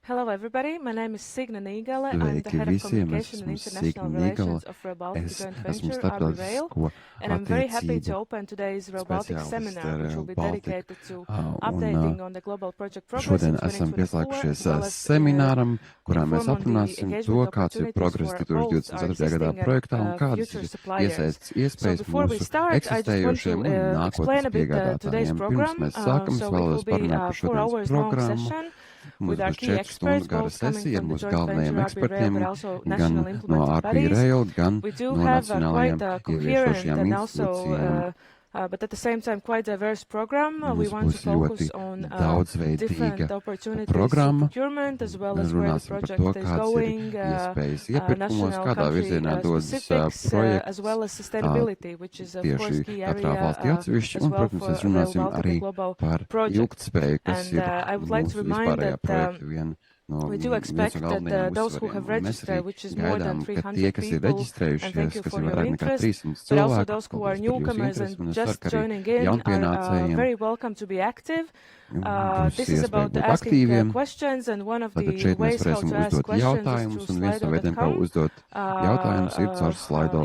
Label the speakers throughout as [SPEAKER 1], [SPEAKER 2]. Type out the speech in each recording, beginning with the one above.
[SPEAKER 1] Hello, everybody. My name is Signe Nīgale. I'm the
[SPEAKER 2] Sveiki
[SPEAKER 1] head of
[SPEAKER 2] visiem,
[SPEAKER 1] communication and
[SPEAKER 2] esmu
[SPEAKER 1] international
[SPEAKER 2] Signe Nīgale.
[SPEAKER 1] relations of Rail Baltica
[SPEAKER 2] Es
[SPEAKER 1] joint
[SPEAKER 2] esmu
[SPEAKER 1] venture, RB Rail,
[SPEAKER 2] starptautisko
[SPEAKER 1] and I'm very happy to
[SPEAKER 2] attiecību
[SPEAKER 1] open today's Rail Baltic
[SPEAKER 2] speciālists
[SPEAKER 1] seminar, which will be
[SPEAKER 2] Baltica.
[SPEAKER 1] dedicated to
[SPEAKER 2] Un
[SPEAKER 1] updating on the global project progress in
[SPEAKER 2] šodien esam
[SPEAKER 1] 2024,
[SPEAKER 2] pieslēgušies
[SPEAKER 1] as well as
[SPEAKER 2] semināram, kurā mēs
[SPEAKER 1] inform on the
[SPEAKER 2] aprunāsim to,
[SPEAKER 1] engagement
[SPEAKER 2] kāds ir
[SPEAKER 1] opportunities
[SPEAKER 2] progress
[SPEAKER 1] for both our
[SPEAKER 2] 2024. gadā
[SPEAKER 1] existing
[SPEAKER 2] projektā un
[SPEAKER 1] and
[SPEAKER 2] kādas
[SPEAKER 1] future
[SPEAKER 2] ir
[SPEAKER 1] suppliers.
[SPEAKER 2] iesaistas
[SPEAKER 1] So
[SPEAKER 2] iespējas
[SPEAKER 1] before we
[SPEAKER 2] mūsu
[SPEAKER 1] start, I just want
[SPEAKER 2] eksistējošiem un
[SPEAKER 1] to explain a
[SPEAKER 2] nākotnes
[SPEAKER 1] bit today's
[SPEAKER 2] piegādātājiem. Pirms
[SPEAKER 1] program.
[SPEAKER 2] mēs sākam, es
[SPEAKER 1] So it will
[SPEAKER 2] vēlos
[SPEAKER 1] be
[SPEAKER 2] parunāt
[SPEAKER 1] a
[SPEAKER 2] par
[SPEAKER 1] 4
[SPEAKER 2] šodienas
[SPEAKER 1] hours long
[SPEAKER 2] programmu.
[SPEAKER 1] session
[SPEAKER 2] Mums
[SPEAKER 1] with our
[SPEAKER 2] būs
[SPEAKER 1] key
[SPEAKER 2] 4
[SPEAKER 1] experts,
[SPEAKER 2] stundu gara
[SPEAKER 1] both coming
[SPEAKER 2] sesija ar
[SPEAKER 1] from the
[SPEAKER 2] mūsu
[SPEAKER 1] joint
[SPEAKER 2] galvenajiem
[SPEAKER 1] venture RB Rail,
[SPEAKER 2] ekspertiem,
[SPEAKER 1] but also
[SPEAKER 2] gan
[SPEAKER 1] national
[SPEAKER 2] no
[SPEAKER 1] implementing
[SPEAKER 2] RB
[SPEAKER 1] bodies.
[SPEAKER 2] Rail, gan
[SPEAKER 1] We do
[SPEAKER 2] no
[SPEAKER 1] have
[SPEAKER 2] nacionālajiem
[SPEAKER 1] quite a coherent
[SPEAKER 2] ieviešošajām
[SPEAKER 1] and also,
[SPEAKER 2] institūcijām.
[SPEAKER 1] but at the same time, quite diverse program. We
[SPEAKER 2] Mums
[SPEAKER 1] want to
[SPEAKER 2] būs
[SPEAKER 1] focus
[SPEAKER 2] ļoti
[SPEAKER 1] on
[SPEAKER 2] daudzveidīga
[SPEAKER 1] different opportunities to
[SPEAKER 2] programma.
[SPEAKER 1] procurement, as well as where the
[SPEAKER 2] Runāsim par
[SPEAKER 1] project
[SPEAKER 2] to,
[SPEAKER 1] is
[SPEAKER 2] kāds
[SPEAKER 1] going,
[SPEAKER 2] ir iespējas iepirkumos,
[SPEAKER 1] national
[SPEAKER 2] kādā
[SPEAKER 1] country
[SPEAKER 2] virzienā dodas
[SPEAKER 1] specifics,
[SPEAKER 2] projekts.
[SPEAKER 1] as well as sustainability, which is of course
[SPEAKER 2] Tieši
[SPEAKER 1] key
[SPEAKER 2] katrā
[SPEAKER 1] area
[SPEAKER 2] valstī atsevišķi,
[SPEAKER 1] as
[SPEAKER 2] un,
[SPEAKER 1] well
[SPEAKER 2] protams,
[SPEAKER 1] for
[SPEAKER 2] mēs
[SPEAKER 1] Rail
[SPEAKER 2] runāsim
[SPEAKER 1] Baltica
[SPEAKER 2] arī
[SPEAKER 1] global
[SPEAKER 2] par
[SPEAKER 1] project.
[SPEAKER 2] ilgtspēju, kas
[SPEAKER 1] And
[SPEAKER 2] ir
[SPEAKER 1] I would like to
[SPEAKER 2] mūsu
[SPEAKER 1] remind
[SPEAKER 2] vispārējā
[SPEAKER 1] that
[SPEAKER 2] projekta viena no
[SPEAKER 1] we do expect that
[SPEAKER 2] galvenajiem
[SPEAKER 1] those who have
[SPEAKER 2] uzsvariem. Un mēs
[SPEAKER 1] registered,
[SPEAKER 2] arī
[SPEAKER 1] which is more than
[SPEAKER 2] gaidām, ka
[SPEAKER 1] 300
[SPEAKER 2] tie, kas ir
[SPEAKER 1] people, and thank
[SPEAKER 2] reģistrējušies,
[SPEAKER 1] you
[SPEAKER 2] kas
[SPEAKER 1] for
[SPEAKER 2] ir
[SPEAKER 1] your
[SPEAKER 2] vairāk nekā
[SPEAKER 1] interest,
[SPEAKER 2] 300
[SPEAKER 1] but also
[SPEAKER 2] cilvēku,
[SPEAKER 1] those who are
[SPEAKER 2] paldies par jūsu
[SPEAKER 1] newcomers
[SPEAKER 2] interesi,
[SPEAKER 1] and
[SPEAKER 2] un es
[SPEAKER 1] just
[SPEAKER 2] ceru, ka
[SPEAKER 1] joining
[SPEAKER 2] arī
[SPEAKER 1] in are
[SPEAKER 2] jaunpienācējiem
[SPEAKER 1] very welcome to be active.
[SPEAKER 2] būs
[SPEAKER 1] This is
[SPEAKER 2] iespēja
[SPEAKER 1] about
[SPEAKER 2] būt
[SPEAKER 1] asking
[SPEAKER 2] aktīviem.
[SPEAKER 1] questions, and one of
[SPEAKER 2] Tātad
[SPEAKER 1] the
[SPEAKER 2] šeit mēs
[SPEAKER 1] ways how
[SPEAKER 2] varēsim
[SPEAKER 1] to ask
[SPEAKER 2] uzdot
[SPEAKER 1] questions is
[SPEAKER 2] jautājumus,
[SPEAKER 1] through
[SPEAKER 2] un viens no veidiem, kā
[SPEAKER 1] slido.com,
[SPEAKER 2] uzdot jautājumus, ir caur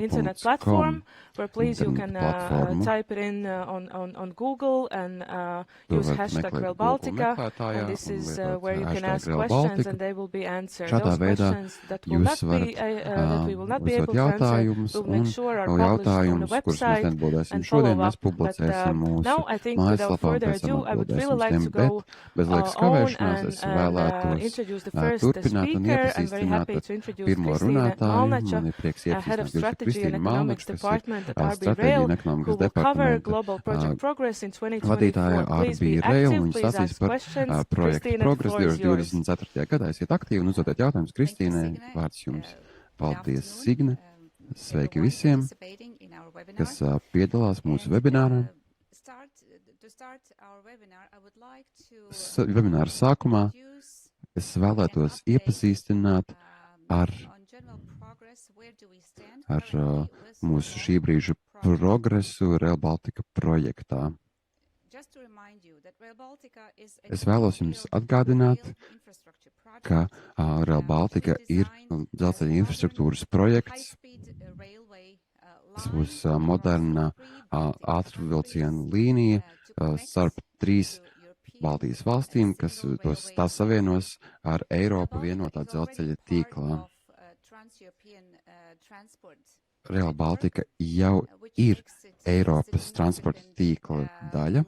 [SPEAKER 1] internet
[SPEAKER 2] slido.com.
[SPEAKER 1] platform, where please you can
[SPEAKER 2] platformu.
[SPEAKER 1] type it in on Google and
[SPEAKER 2] To
[SPEAKER 1] use
[SPEAKER 2] varat
[SPEAKER 1] hashtag
[SPEAKER 2] meklēt
[SPEAKER 1] Rail
[SPEAKER 2] Google
[SPEAKER 1] Baltica,
[SPEAKER 2] meklētājā
[SPEAKER 1] and this
[SPEAKER 2] un
[SPEAKER 1] is
[SPEAKER 2] lietot
[SPEAKER 1] where you can
[SPEAKER 2] hashtag
[SPEAKER 1] ask
[SPEAKER 2] Rail
[SPEAKER 1] questions
[SPEAKER 2] Baltica.
[SPEAKER 1] and they will be answered.
[SPEAKER 2] Šādā
[SPEAKER 1] Those
[SPEAKER 2] veidā
[SPEAKER 1] questions that will
[SPEAKER 2] jūs
[SPEAKER 1] not be that we will not be
[SPEAKER 2] uzdot
[SPEAKER 1] able to answer,
[SPEAKER 2] jautājumus,
[SPEAKER 1] we'll make
[SPEAKER 2] un
[SPEAKER 1] sure are published on the
[SPEAKER 2] jautājumus, kurus mēs
[SPEAKER 1] website
[SPEAKER 2] neatbildēsim
[SPEAKER 1] and
[SPEAKER 2] šodien,
[SPEAKER 1] follow
[SPEAKER 2] mēs
[SPEAKER 1] up. But
[SPEAKER 2] publicēsim mūsu
[SPEAKER 1] now I think without
[SPEAKER 2] mājaslapā, un
[SPEAKER 1] further
[SPEAKER 2] pēc tam
[SPEAKER 1] ado, I would really
[SPEAKER 2] atbildēsim uz
[SPEAKER 1] like
[SPEAKER 2] tiem.
[SPEAKER 1] to go
[SPEAKER 2] Bet bez liekas
[SPEAKER 1] on
[SPEAKER 2] kavēšanās es vēlētos
[SPEAKER 1] introduce the first
[SPEAKER 2] turpināt un
[SPEAKER 1] speaker. I'm very happy
[SPEAKER 2] iepazīstināt
[SPEAKER 1] to introduce
[SPEAKER 2] pirmo
[SPEAKER 1] Kristīne
[SPEAKER 2] runātāju.
[SPEAKER 1] Malnača,
[SPEAKER 2] Man ir prieks
[SPEAKER 1] head of
[SPEAKER 2] iepazīstināt
[SPEAKER 1] strategy and
[SPEAKER 2] Kristīnu
[SPEAKER 1] economics
[SPEAKER 2] Malnaču, kas
[SPEAKER 1] department
[SPEAKER 2] ir
[SPEAKER 1] at RB
[SPEAKER 2] strateģija
[SPEAKER 1] Rail,
[SPEAKER 2] un
[SPEAKER 1] who
[SPEAKER 2] ekonomikas
[SPEAKER 1] will cover
[SPEAKER 2] departamenta
[SPEAKER 1] global project progress in
[SPEAKER 2] vadītāja
[SPEAKER 1] 2024. Please
[SPEAKER 2] RB
[SPEAKER 1] be
[SPEAKER 2] Rail,
[SPEAKER 1] active,
[SPEAKER 2] un viņš
[SPEAKER 1] please
[SPEAKER 2] stāstīs
[SPEAKER 1] ask
[SPEAKER 2] par
[SPEAKER 1] questions.
[SPEAKER 2] projektu
[SPEAKER 1] Kristīne,
[SPEAKER 2] progresu
[SPEAKER 1] floor is yours.
[SPEAKER 2] 2024. gadā. Esiet aktīvi un uzdodiet jautājumus Kristīnai. Vārds jums. Paldies, Signe. Sveiki visiem, kas piedalās mūsu webinārā. Webināra sākumā es vēlētos iepazīstināt ar mūsu šī brīža progresu Rail Baltica projektā. Es vēlos jums atgādināt, ka Rail Baltica ir dzelzceļa infrastruktūras projekts. Tas būs moderna ātrvilcienu līnija starp 3 Baltijas valstīm, kas tās savienos ar Eiropu vienotā dzelzceļa tīklā. Rail Baltica jau ir Eiropas transporta tīkla daļa,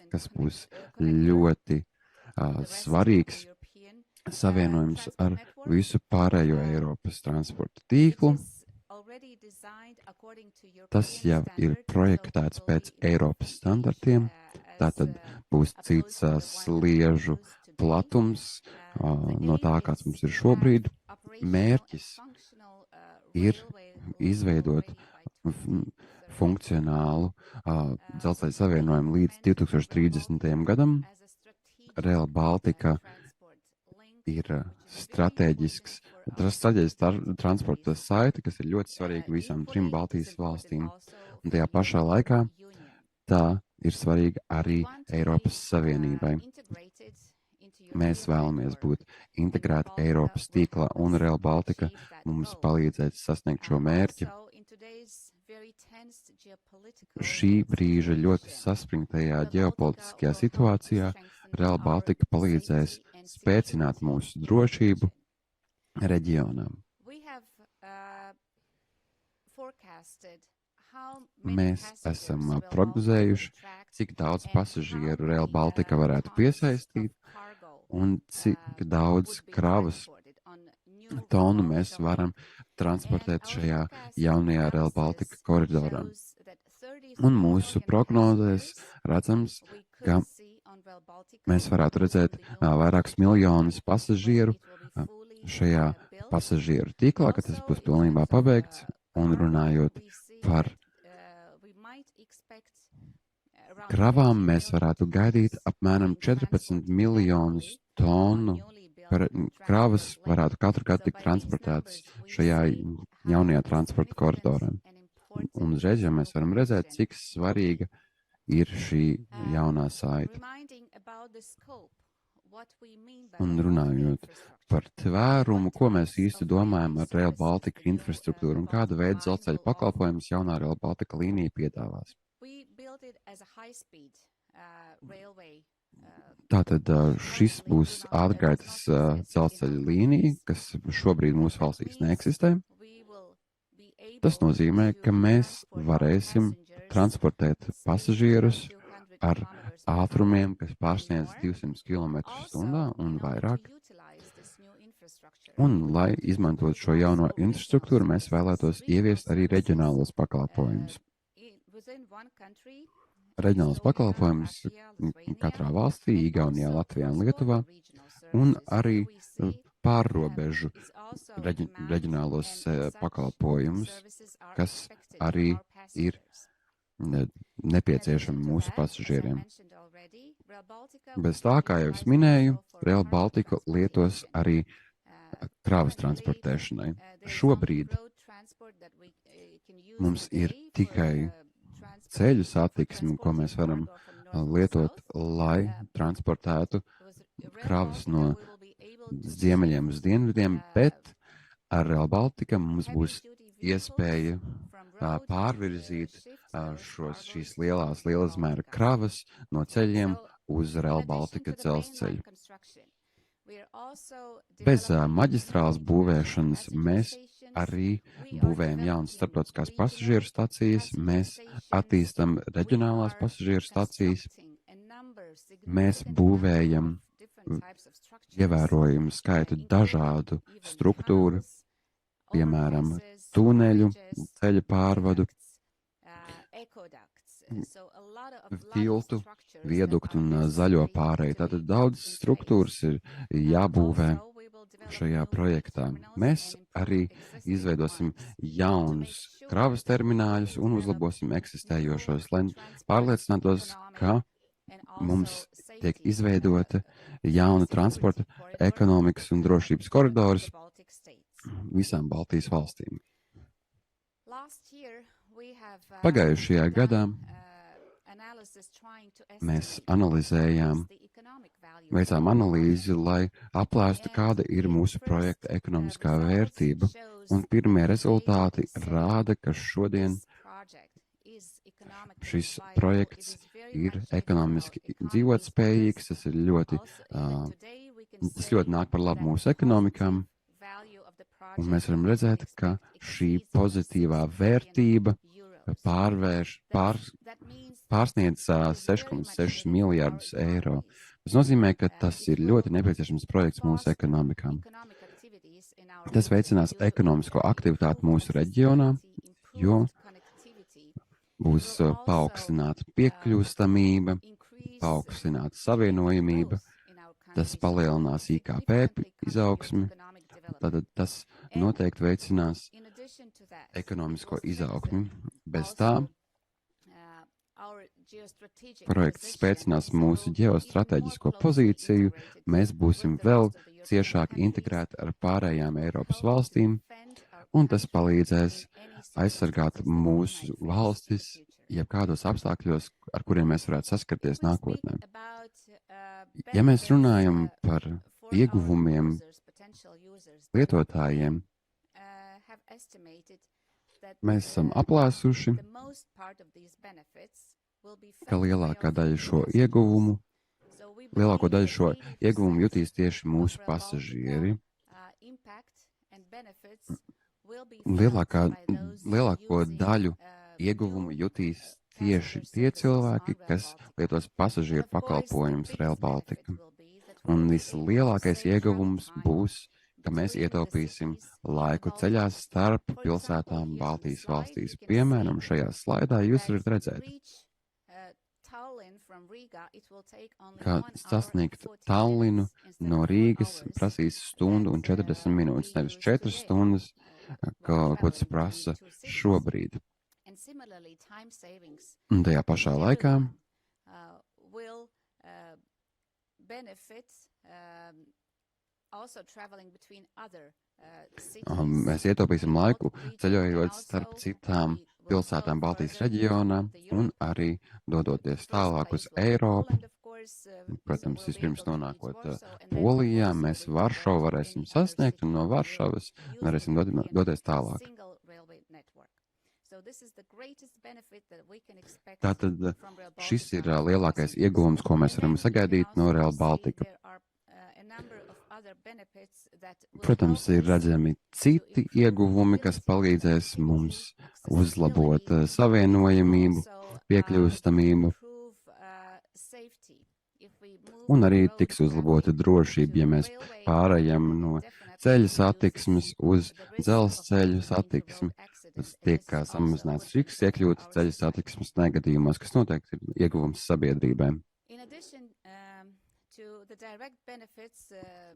[SPEAKER 2] kas būs ļoti svarīgs savienojums ar visu pārējo Eiropas transporta tīklu. Tas jau ir projektēts pēc Eiropas standartiem, tātad būs cits sliežu platums no tā, kāds mums ir šobrīd. Mērķis ir izveidot funkcionālu dzelzceļa savienojumu līdz 2030. gadam. Rail Baltica ir strateģisks transporta saite, kas ir ļoti svarīga visām 3 Baltijas valstīm. Un tajā pašā laikā tā ir svarīga arī Eiropas Savienībai. Mēs vēlamies būt integrēti Eiropas tīklā, un Rail Baltica mums palīdzēs sasniegt šo mērķi. Šī brīža ļoti saspringtajā ģeopolitiskajā situācijā Rail Baltica palīdzēs spēcināt mūsu drošību reģionām. Mēs esam prognozējuši, cik daudz pasažieru Rail Baltica varētu piesaistīt un cik daudz kravas tonu mēs varam transportēt šajā jaunajā Rail Baltica koridorā. Un mūsu prognozēs redzams, ka mēs varētu redzēt vairākus miljonus pasažieru šajā pasažieru tīklā, ka tas būs pilnībā pabeigts. Un runājot par kravām, mēs varētu gaidīt apmēram 14 miljonus tonu kravas varētu katru gadu tikt transportētas šajā jaunajā transporta koridorā. Un uzreiz jau mēs varam redzēt, cik svarīga ir šī jaunā saite. Un runājot par tvērumu, ko mēs īsti domājam ar Rail Baltica infrastruktūru un kāda veida dzelzceļa pakalpojumus jaunā Rail Baltica līnija piedāvās. Tātad šis būs ātrgaitas dzelzceļa līnija, kas šobrīd mūsu valstīs neeksistē. Tas nozīmē, ka mēs varēsim transportēt pasažierus ar ātrumiem, kas pārsniedz 200 km/h un vairāk. Un, lai izmantot šo jauno infrastruktūru, mēs vēlētos ieviest arī reģionālos pakalpojumus. Reģionālos pakalpojumus katrā valstī, Igaunijā, Latvijā un Lietuvā, un arī pārrobežu reģionālos pakalpojumus, kas arī ir nepieciešami mūsu pasažieriem. Bez tā, kā jau es minēju, Rail Baltica lietos arī kravas transportēšanai. Šobrīd mums ir tikai ceļu satiksme, ko mēs varam lietot, lai transportētu kravas no ziemeļiem uz dienvidiem, bet ar Rail Baltica mums būs iespēja pārvirzīt šīs lielazmēra kravas no ceļiem uz Rail Baltica dzelzceļu. Bez maģistrāles būvēšanas mēs arī būvējam jaunas starptautiskās pasažieru stacijas, mēs attīstam reģionālās pasažieru stacijas, mēs būvējam ievērojumu skaitu dažādu struktūru, piemēram, tuneļu, ceļa pārvadu, tiltu, vieduktu un zaļo pārēju. Tātad daudz struktūras ir jābūvē šajā projektā. Mēs arī izveidosim jaunus kravas termināļus un uzlabosim eksistējošos, lai pārliecinātos, ka mums tiek izveidota jauna transporta, ekonomikas un drošības koridors visām Baltijas valstīm. Pagājušajā gadā mēs veicām analīzi, lai aplēstu, kāda ir mūsu projekta ekonomiskā vērtība, un pirmie rezultāti rāda, ka šodien šis projekts ir ekonomiski dzīvotspējīgs, tas ļoti nāk par labu mūsu ekonomikām, un mēs varam redzēt, ka šī pozitīvā vērtība pārsniedz 6,6 miljardus eiro. Tas nozīmē, ka tas ir ļoti nepieciešams projekts mūsu ekonomikām. Tas veicinās ekonomisko aktivitāti mūsu reģionā, jo būs paaugstināta piekļūstamība, paaugstināta savienojamība, tas palielinās IKP izaugsmi, tātad tas noteikti veicinās ekonomisko izaugsmi. Bez tā projekts spēcinās mūsu ģeostrateģisko pozīciju, mēs būsim vēl ciešāk integrēti ar pārējām Eiropas valstīm, un tas palīdzēs aizsargāt mūsu valstis, jebkādos apstākļos, ar kuriem mēs varētu saskarties nākotnē. Ja mēs runājam par ieguvumiem lietotājiem, mēs esam aplēsuši, ka lielāko daļu šo ieguvumu jutīs tieši mūsu pasažieri. Lielāko daļu ieguvumu jutīs tieši tie cilvēki, kas lietos pasažieru pakalpojumus Rail Baltica. Un vislielākais ieguvums būs, ka mēs ietaupīsim laiku ceļās starp pilsētām Baltijas valstīs. Piemēram, šajā slaidā jūs varat redzēt, ka sasniegt Tallinu no Rīgas prasīs 1 stundu un 40 minūtes, nevis 4 stundas, ko tas prasa šobrīd. Un tajā pašā laikā mēs ietaupīsim laiku ceļojot starp citām pilsētām Baltijas reģionā un arī dodoties tālāk uz Eiropu. Protams, vispirms nonākot Polijā, mēs Varšavu varēsim sasniegt, un no Varšavas varēsim doties tālāk. Tātad šis ir lielākais ieguvums, ko mēs varam sagaidīt no Rail Baltica. Protams, ir redzami citi ieguvumi, kas palīdzēs mums uzlabot savienojamību, piekļūstamību, un arī tiks uzlabota drošība, ja mēs pārējām no ceļa satiksmes uz dzelzceļa satiksmi. Tas tiek samazināts risks iekļūt ceļa satiksmes negadījumos, kas noteikti ir ieguvums sabiedrībai.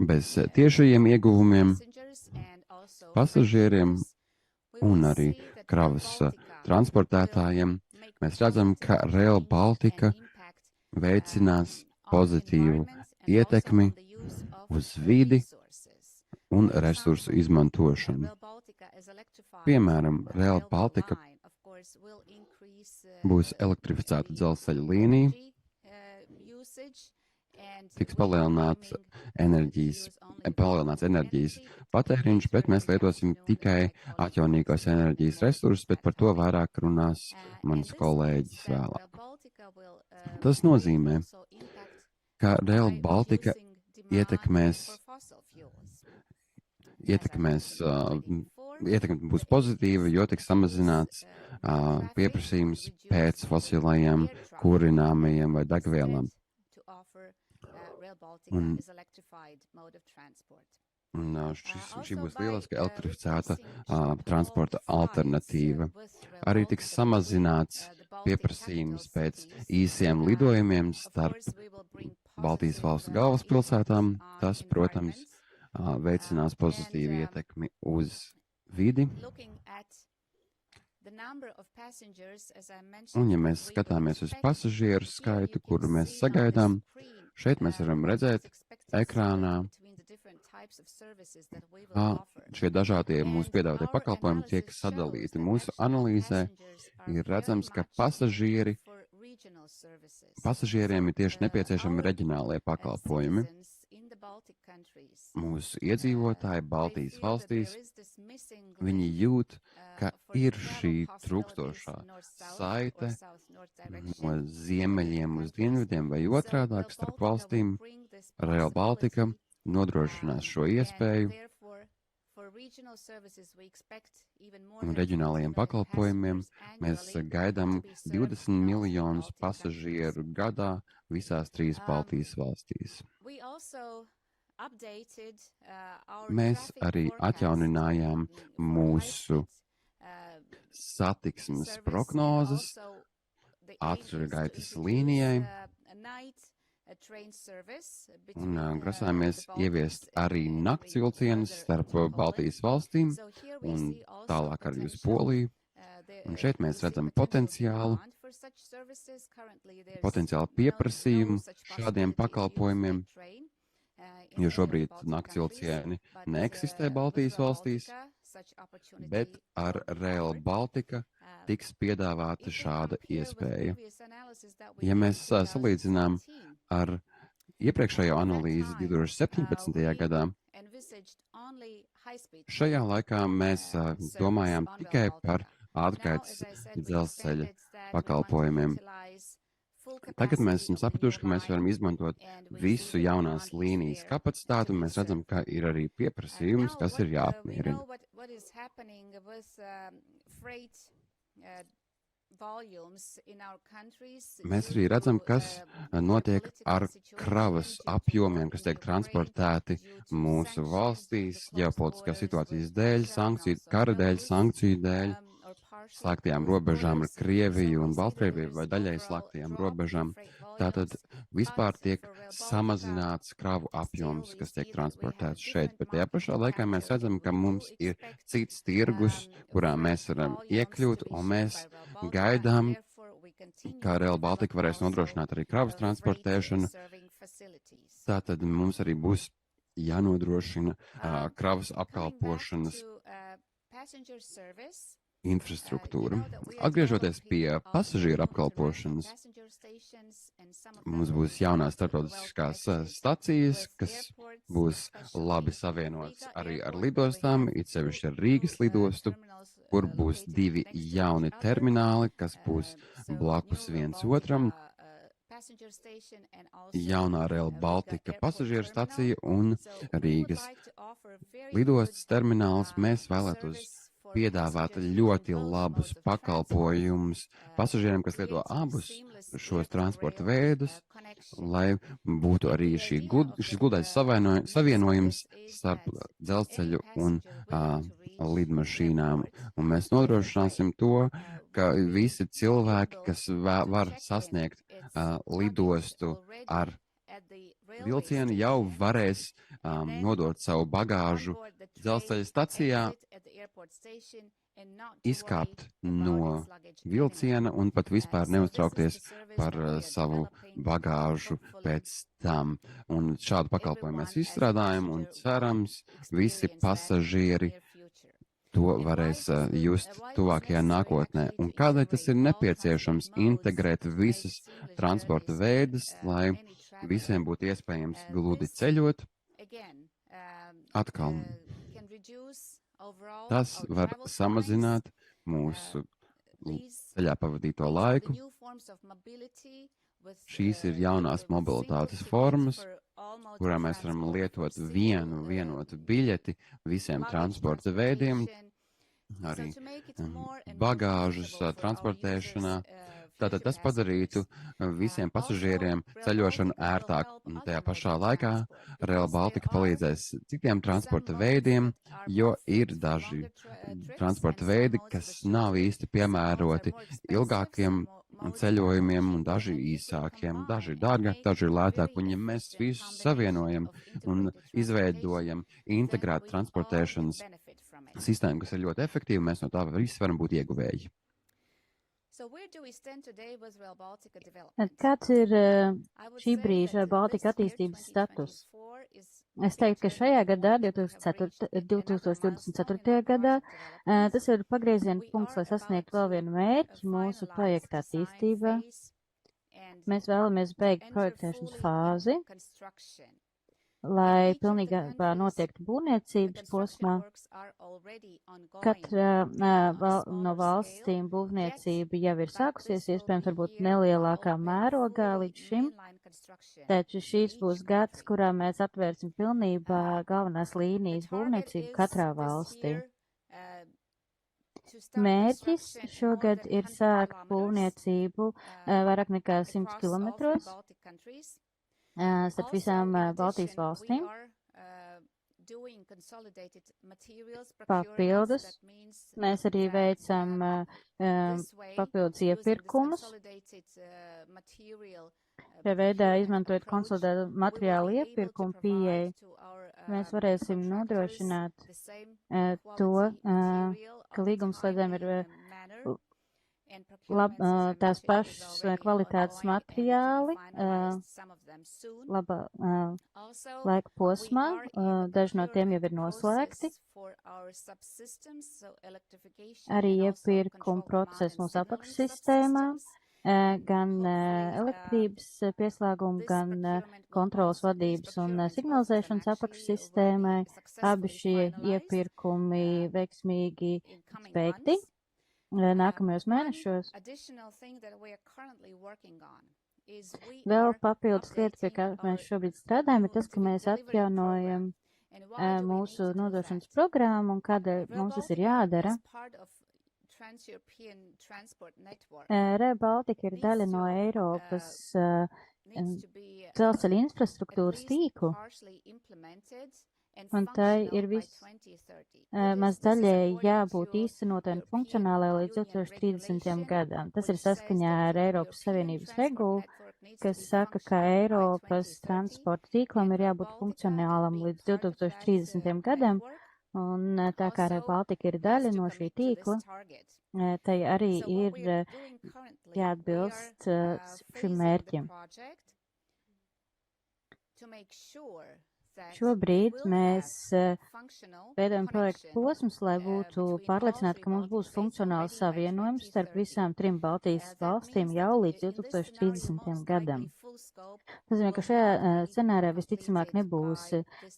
[SPEAKER 2] Bez tiešajiem ieguvumiem pasažieriem un arī kravas transportētājiem mēs redzam, ka Rail Baltica veicinās pozitīvu ietekmi uz vidi un resursu izmantošanu. Piemēram, Rail Baltica būs elektrificēta dzelzceļa līnija, tiks palielināts enerģijas patēriņš, bet mēs lietosim tikai atjaunīgos enerģijas resursus, bet par to vairāk runās mans kolēģis vēlāk. Tas nozīmē, ka Rail Baltica ietekme būs pozitīva, jo tiks samazināts pieprasījums pēc fosilajiem kurināmajiem vai degvielām. Šī būs lieliska elektrificēta transporta alternatīva. Arī tiks samazināts pieprasījums pēc īsiem lidojumiem starp Baltijas valstu galvaspilsētām. Tas, protams, veicinās pozitīvu ietekmi uz vidi. Un, ja mēs skatāmies uz pasažieru skaitu, kuru mēs sagaidām, šeit mēs varam redzēt ekrānā, šie dažādie mūsu piedāvātie pakalpojumi tiek sadalīti. Mūsu analīzē ir redzams, ka pasažieriem ir tieši nepieciešami reģionālie pakalpojumi. Mūsu iedzīvotāji Baltijas valstīs, viņi jūt, ka ir šī trūkstošā saite no ziemeļiem uz dienvidiem vai otrādāk starp valstīm. Rail Baltica nodrošinās šo iespēju un reģionālajiem pakalpojumiem. Mēs gaidām 20 miljonus pasažieru gadā visās 3 Baltijas valstīs. Mēs arī atjauninājām mūsu satiksmes prognozes ātrgaitas līnijai un grasāmies ieviest arī nakts vilcienus starp Baltijas valstīm un tālāk arī uz Poliju. Un šeit mēs redzam potenciālu pieprasījumu šādiem pakalpojumiem, jo šobrīd nakts vilcieni neeksistē Baltijas valstīs, bet ar Rail Baltica tiks piedāvāta šāda iespēja. Ja mēs salīdzinām ar iepriekšējo analīzi 2017. gadā, šajā laikā mēs domājām tikai par ātrgaitas dzelzceļa pakalpojumiem. Tagad mēs esam sapratuši, ka mēs varam izmantot visu jaunās līnijas kapacitāti, un mēs redzam, ka ir arī pieprasījums, kas ir jāapmierina. Mēs arī redzam, kas notiek ar kravas apjomiem, kas tiek transportēti mūsu valstīs, ģeopolitiskās situācijas dēļ, kara dēļ, sankciju dēļ, slēgtajām robežām ar Krieviju un Baltkrieviju vai daļai slēgtajām robežām. Tātad vispār tiek samazināts kravu apjoms, kas tiek transportēts šeit, bet tajā pašā laikā mēs redzam, ka mums ir cits tirgus, kurā mēs varam iekļūt, un mēs gaidām, kā Rail Baltica varēs nodrošināt arī kravas transportēšanu. Tātad mums arī būs jānodrošina kravas apkalpošanas infrastruktūra. Atgriežoties pie pasažieru apkalpošanas, mums būs jaunās starptautiskās stacijas, kas būs labi savienots arī ar lidostām, it sevišķi ar Rīgas lidostu, kur būs 2 jauni termināli, kas būs blakus viens otram. Jaunā Rail Baltica pasažieru stacija un Rīgas lidostas termināls. Mēs vēlētos piedāvāt ļoti labus pakalpojumus pasažieriem, kas lieto abus šos transporta veidus, lai būtu arī šis gludais savienojums starp dzelzceļu un lidmašīnām. Un mēs nodrošināsim to, ka visi cilvēki, kas var sasniegt lidostu ar vilcienu, jau varēs nodot savu bagāžu dzelzceļa stacijā, izkāpt no vilciena un pat vispār neuztraukties par savu bagāžu pēc tam. Un šādu pakalpojumu mēs izstrādājam un cerams visi pasažieri to varēs just tuvākajā nākotnē. Un kādēļ tas ir nepieciešams integrēt visas transporta veidus, lai visiem būtu iespējams gludi ceļot? Atkal, tas var samazināt mūsu ceļā pavadīto laiku. Šīs ir jaunās mobilitātes formas, kurā mēs varam lietot vienotu biļeti visiem transporta veidiem, arī bagāžas transportēšanā. Tātad tas padarītu visiem pasažieriem ceļošanu ērtāk. Tajā pašā laikā Rail Baltica palīdzēs citiem transporta veidiem, jo ir daži transporta veidi, kas nav īsti piemēroti ilgākiem ceļojumiem un daži īsākiem, daži dārgāk, daži lētāk. Un ja mēs visus savienojam un izveidojam integrētu transportēšanas sistēmu, kas ir ļoti efektīva, mēs no tā visi varam būt ieguvēji.
[SPEAKER 3] Kāds ir šī brīža Baltika attīstības status? Es teiktu, ka šajā gadā, 2024. gadā, tas ir pagrieziena punkts, lai sasniegtu vēl vienu mērķi mūsu projekta attīstībā. Mēs vēlamies beigt projektēšanas fāzi, lai pilnībā notiektu būvniecības posmā. Katra no valstīm būvniecība jau ir sākusies, iespējams, varbūt nelielākā mērogā līdz šim, taču šīs būs gads, kurā mēs atvērsim pilnībā galvenās līnijas būvniecību katrā valstī. Mērķis šogad ir sākt būvniecību vairāk nekā 100 kilometros starp visām Baltijas valstīm. Papildus mēs arī veicam papildus iepirkumus. Šajā veidā, izmantojot konsolidētu materiālu iepirkumu pieeju, mēs varēsim nodrošināt to, ka līgumslēdzējiem ir tās pašas kvalitātes materiāli, laba laika posmā, daži no tiem jau ir noslēgti. Arī iepirkuma process mūsu apakšsistēmā, gan elektrības pieslēgumu, gan kontrolas vadības un signalizēšanas apakšsistēmai. Abi šie iepirkumi veiksmīgi veikti nākamajos mēnešos. Vēl papildus lieta, pie kā mēs šobrīd strādājam, ir tas, ka mēs atjaunojam mūsu nodošanas programmu un kādēļ mums tas ir jādara. Rail Baltica ir daļa no Eiropas dzelzceļa infrastruktūras tīklu. Un tai ir maz daļēji jābūt īstenotai un funkcionālai līdz 2030. gadam. Tas ir saskaņā ar Eiropas Savienības regulu, kas saka, ka Eiropas transporta tīklam ir jābūt funkcionālam līdz 2030. gadam, un tā kā Rail Baltica ir daļa no šī tīkla, tai arī ir jāatbilst šim mērķim. Šobrīd mēs veidojam projektu posmus, lai būtu pārliecināti, ka mums būs funkcionāls savienojums starp visām 3 Baltijas valstīm jau līdz 2030. gadam. Tas nozīmē, ka šajā scenārijā visticamāk nebūs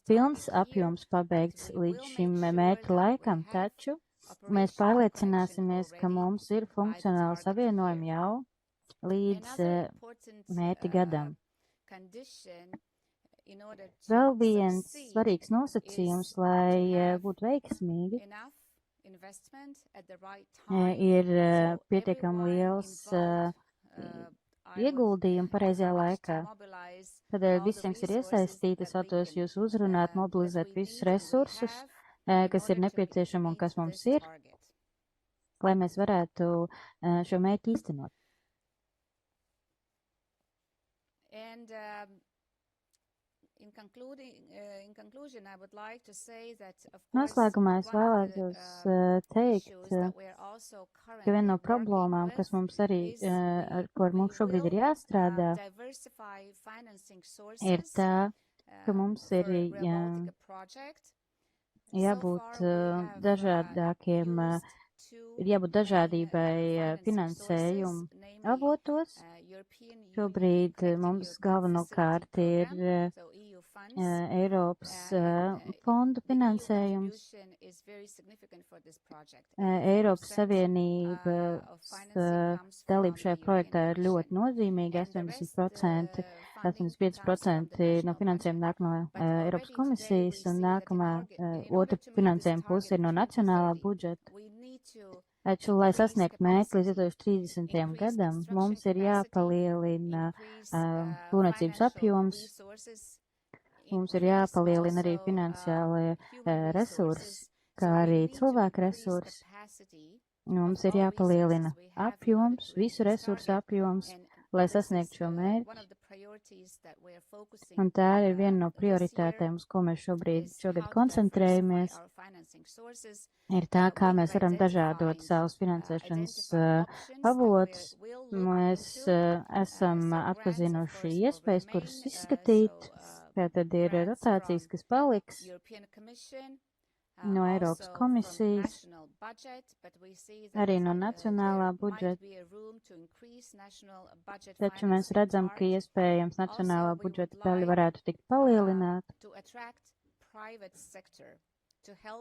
[SPEAKER 3] pilns apjoms pabeigts līdz šim mērķa laikam, taču mēs pārliecināsimies, ka mums ir funkcionāli savienojumi jau līdz mērķa gadam. Vēl viens svarīgs nosacījums, lai būtu veiksmīgi, ir pietiekami liels ieguldījumi pareizajā laikā. Tādēļ visiem, kas ir iesaistīti, es vēlos jūs uzrunāt, mobilizēt visus resursus, kas ir nepieciešami un kas mums ir, lai mēs varētu šo mērķi īstenot. Noslēgumā es vēlētos teikt, ka viena no problēmām, kas mums arī, ar ko mums šobrīd ir jāstrādā, ir tā, ka mums ir jābūt dažādākiem, ir jābūt dažādībai finansējumu avotos. Šobrīd mums galvenokārt ir Eiropas fondu finansējums. Eiropas Savienības dalība šajā projektā ir ļoti nozīmīga. 85% no finansējuma nāk no Eiropas komisijas un nākamā otra finansējuma puse ir no nacionālā budžeta. Taču, lai sasniegtu mērķi līdz 2030. gadam, mums ir jāpalielina būvniecības apjoms, mums ir jāpalielina arī finansiālie resursi, kā arī cilvēku resursi. Mums ir jāpalielina apjoms, visu resursu apjoms, lai sasniegtu šo mērķi. Un tā ir viena no prioritātēm, uz ko mēs šogad koncentrējamies, ir tā, kā mēs varam dažādot savus finansēšanas avotus. Mēs esam atpazinuši iespējas, kuras izskatīt, kā tad ir rotācijas, kas paliks no Eiropas komisijas, arī no nacionālā budžeta. Taču mēs redzam, ka iespējams nacionālā budžeta daļa varētu tikt palielināta.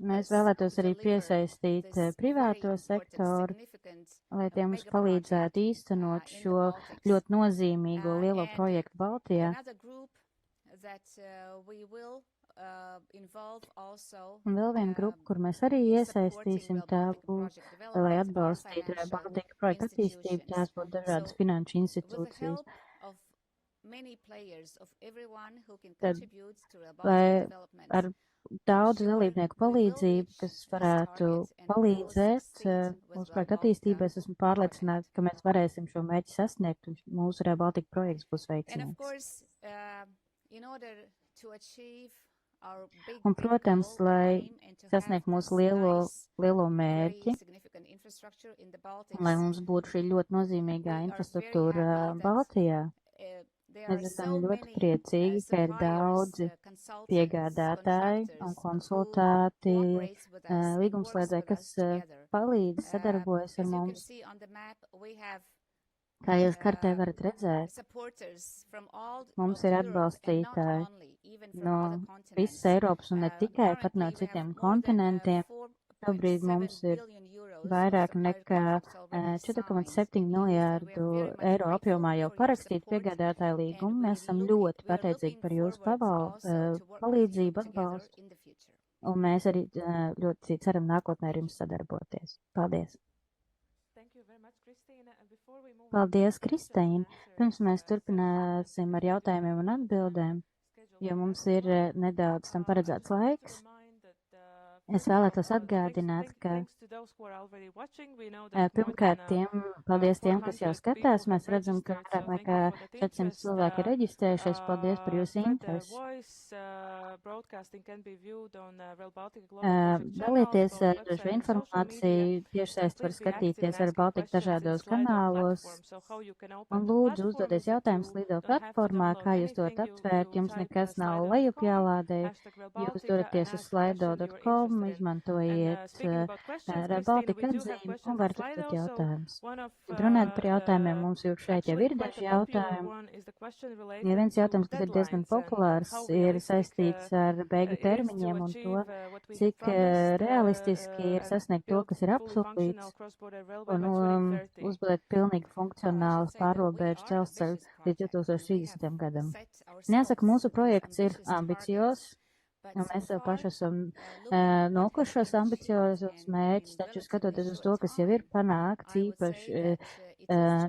[SPEAKER 3] Mēs vēlētos arī piesaistīt privāto sektoru, lai tie mums palīdzētu īstenot šo ļoti nozīmīgo lielo projektu Baltijā. Un vēl viena grupa, kur mēs arī iesaistīsim, tā būs, lai atbalstītu Baltijas projektu attīstību, tās būtu dažādas finanšu institūcijas. Tad, lai ar daudzu dalībnieku palīdzību, kas varētu palīdzēt mūsu projektu attīstībai, es esmu pārliecināta, ka mēs varēsim šo mērķi sasniegt un mūsu Baltijas projekts būs veiksmīgs. Un, protams, lai sasniegtu mūsu lielo mērķi, lai mums būtu šī ļoti nozīmīgā infrastruktūra Baltijā, mēs esam ļoti priecīgi, ka ir daudzi piegādātāji un konsultāti, līgumslēdzēji, kas palīdz, sadarbojas ar mums. Kā jūs kartē varat redzēt, mums ir atbalstītāji no visas Eiropas un ne tikai, pat no citiem kontinentiem. Šobrīd mums ir vairāk nekā 4,7 miljārdu eiro apjomā jau parakstīt piegādātāju līgumu. Mēs esam ļoti pateicīgi par jūsu palīdzību, atbalstu, un mēs arī ļoti ceram nākotnē ar jums sadarboties. Paldies! Paldies, Kristīna! Pirms mēs turpināsim ar jautājumiem un atbildēm, jo mums ir nedaudz tam paredzēts laiks. Es vēlētos atgādināt, ka pirmkārt paldies tiem, kas jau skatās. Mēs redzam, ka vairāk nekā 400 cilvēki ir reģistrējušies. Paldies par jūsu interesi. Dalieties ar šo informāciju, tiešsaist var skatīties ar Baltiku dažādos kanālos. Un lūdzu uzdodies jautājumus Slido platformā, kā jūs to atvērt. Jums nekas nav lejup jālādē. Jūs dodaties uz slido.com, izmantojiet Baltika atzīmi un varat uzdot jautājumus. Kad runāt par jautājumiem, mums jau šeit jau ir daži jautājumi. Ja viens jautājums, kas ir diezgan populārs, ir saistīts ar beigu termiņiem un to, cik realistiski ir sasniegt to, kas ir apsolīts, un uzbūvēt pilnīgi funkcionālu pārrobežu dzelzceļu līdz 2030. gadam. Jāsaka, mūsu projekts ir ambiciozs. Mēs jau paši esam nokuši šos ambiciozus mērķus, taču skatoties uz to, kas jau ir panākts, īpaši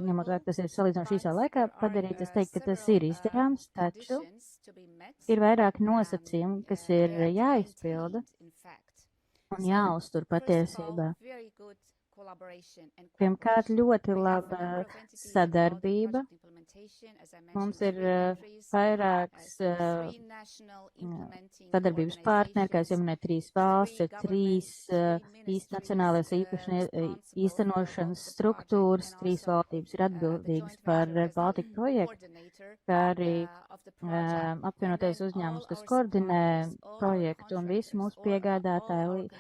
[SPEAKER 3] ņemot vērā, tas ir salīdzinoši īsā laikā padarīts, es teiktu, ka tas ir izdarāms, taču ir vairāk nosacījumi, kas ir jāizpilda un jāuztur patiesībā. Pirmkārt, ļoti laba sadarbība. Mums ir vairāks sadarbības partneri, kā es jau minēju, 3 valsts, ir 3 nacionālās īstenošanas struktūras, 3 valdības ir atbildīgas par Baltika projektu, kā arī apvienotais uzņēmums, kas koordinē projektu un visu mūsu piegādātāju,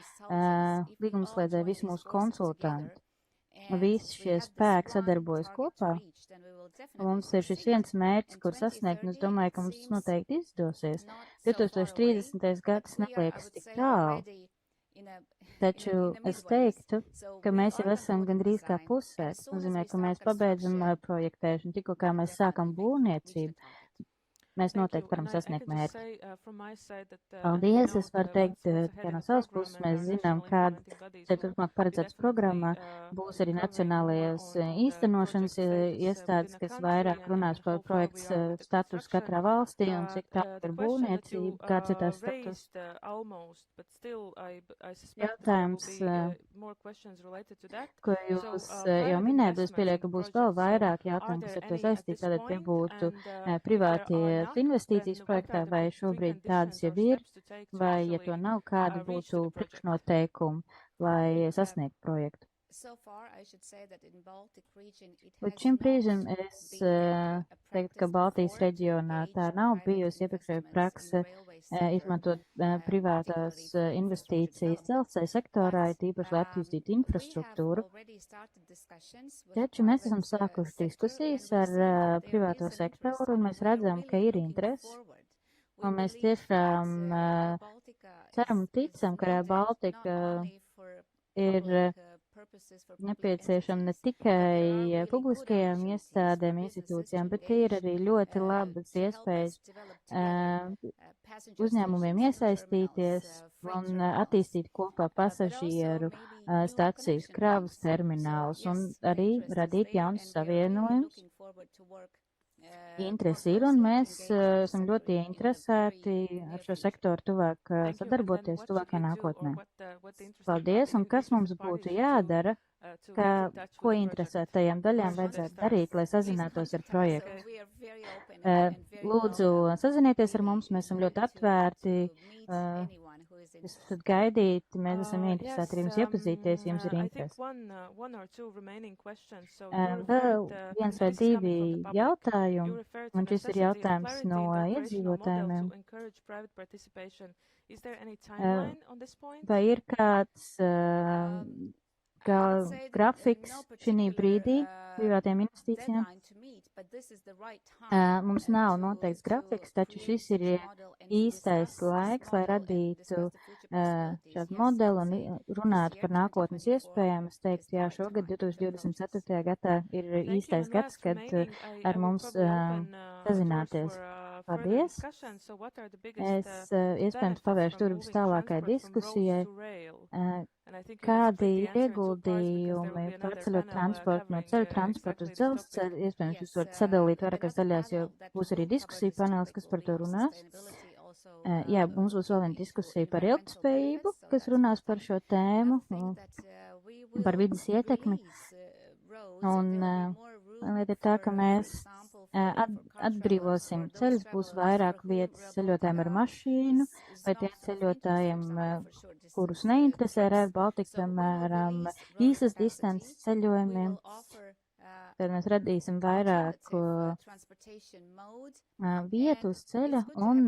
[SPEAKER 3] līgumslēdzēju, visu mūsu konsultantu. Visi šie spēki sadarbojas kopā. Mums ir šis viens mērķis, kur sasniegt, un es domāju, ka mums tas noteikti izdosies. 2030. gads neliekas tik tālu, taču es teiktu, ka mēs jau esam gandrīz kā pusē. Tas nozīmē, ka mēs pabeidzam projektēšanu, tikko kā mēs sākam būvniecību. Mēs noteikti varam sasniegt mērķi. Paldies, es varu teikt, ka no savas puses mēs zinām, kāda šeit turpmāk paredzētas programmā būs arī nacionālajās īstenošanas iestādes, kas vairāk runās par projekts status katrā valstī un cik tā ir būvniecība, kāds ir tās status. Jautājums, ko jūs jau minējat, es pieļauju, ka būs vēl vairāk jautājumu, kas ar to saistīti, tātad tie būtu privātie investīcijas projektā, vai šobrīd tādas jau ir, vai, ja to nav, kādi būtu priekšnoteikumi, lai sasniegtu projektu. Līdz šim brīžam es teiktu, ka Baltijas reģionā tā nav bijusi iepriekšēja prakse izmantot privātās investīcijas dzelzceļa sektorā, tīpaši lai attīstītu infrastruktūru. Taču mēs esam sākuši diskusijas ar privāto sektoru un mēs redzam, ka ir interesi. Un mēs tiešām ceram un ticam, ka Baltika ir nepieciešama ne tikai publiskajām iestādēm, institūcijām, bet ir arī ļoti labas iespējas uzņēmumiem iesaistīties un attīstīt kopā pasažieru stacijas, kravas terminālus un arī radīt jaunus savienojumus. Interesi ir, un mēs esam ļoti interesēti ar šo sektoru tuvāk sadarboties tuvākajā nākotnē. Paldies, un kas mums būtu jādara, ko interesētajām daļām vajadzētu darīt, lai sazinātos ar projektu? Lūdzu, sazinieties ar mums, mēs esam ļoti atvērti. Jūs esat gaidīti, mēs esam interesēti arī jums iepazīties, ja jums ir interesi. Vēl 1 vai 2 jautājumi, un šis ir jautājums no iedzīvotājiem. Vai ir kāds grafiks šī brīdī privātiem investīcijām? Mums nav noteikts grafiks, taču šis ir īstais laiks, lai radītu šādu modeli un runātu par nākotnes iespējām. Es teiktu, jā, šogad 2024. gadā ir īstais gads, kad ar mums sazināties. Paldies! Es iespējams pavēršu durvis tālākai diskusijai. Kādi ir ieguldījumi pārceļot transportu no ceļu transportu uz dzelzceļu? Iespējams, jūs varat sadalīt vairākās daļās, jo būs arī diskusija panels, kas par to runās. Jā, mums būs vēl viena diskusija par ilgtspējību, kas runās par šo tēmu, par vidas ietekmi. Un lieta ir tā, ka mēs atbrīvosim ceļus, būs vairāk vietas ceļotājiem ar mašīnu, vai tiem ceļotājiem, kurus neinteresē Rail Baltica, piemēram, īsas distances ceļojumiem. Tad mēs radīsim vairāk vietu uz ceļa un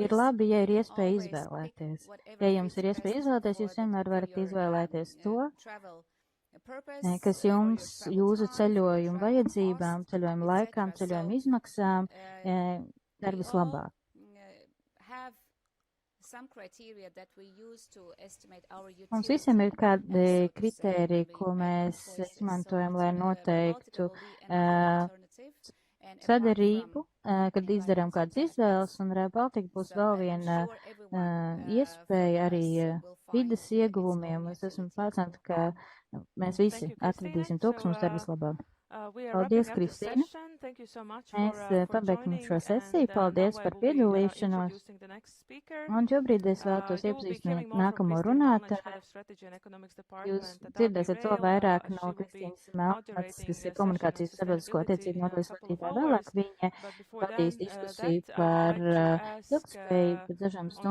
[SPEAKER 3] ir labi, ja ir iespēja izvēlēties. Ja jums ir iespēja izvēlēties, jūs vienmēr varat izvēlēties to, kas jums jūsu ceļojumu vajadzībām, ceļojumu laikām, ceļojumu izmaksām dar vislabāk. Mums visiem ir kādi kritēriji, ko mēs izmantojam, lai noteiktu sadarību, kad izdarām kādas izvēles, un Rail Baltica būs vēl viena iespēja arī vidas ieguvumiem. Es esmu pārliecināta, ka mēs visi atradīsim to, kas mums dar vislabāk. Paldies, Kristīna. Mēs pabeigsim šo sesiju. Paldies par piedalīšanos. Un šobrīd es vēlētos iepazīstināt nākamo runātāju. Jūs dzirdēsiet to vairāk no Kristīnas Meltmats, kas ir komunikācijas starptautisko attiecību nodaļas vadītāja vēlāk. Viņa vadīs diskusiju par ilgtspējību pēc dažām stundām.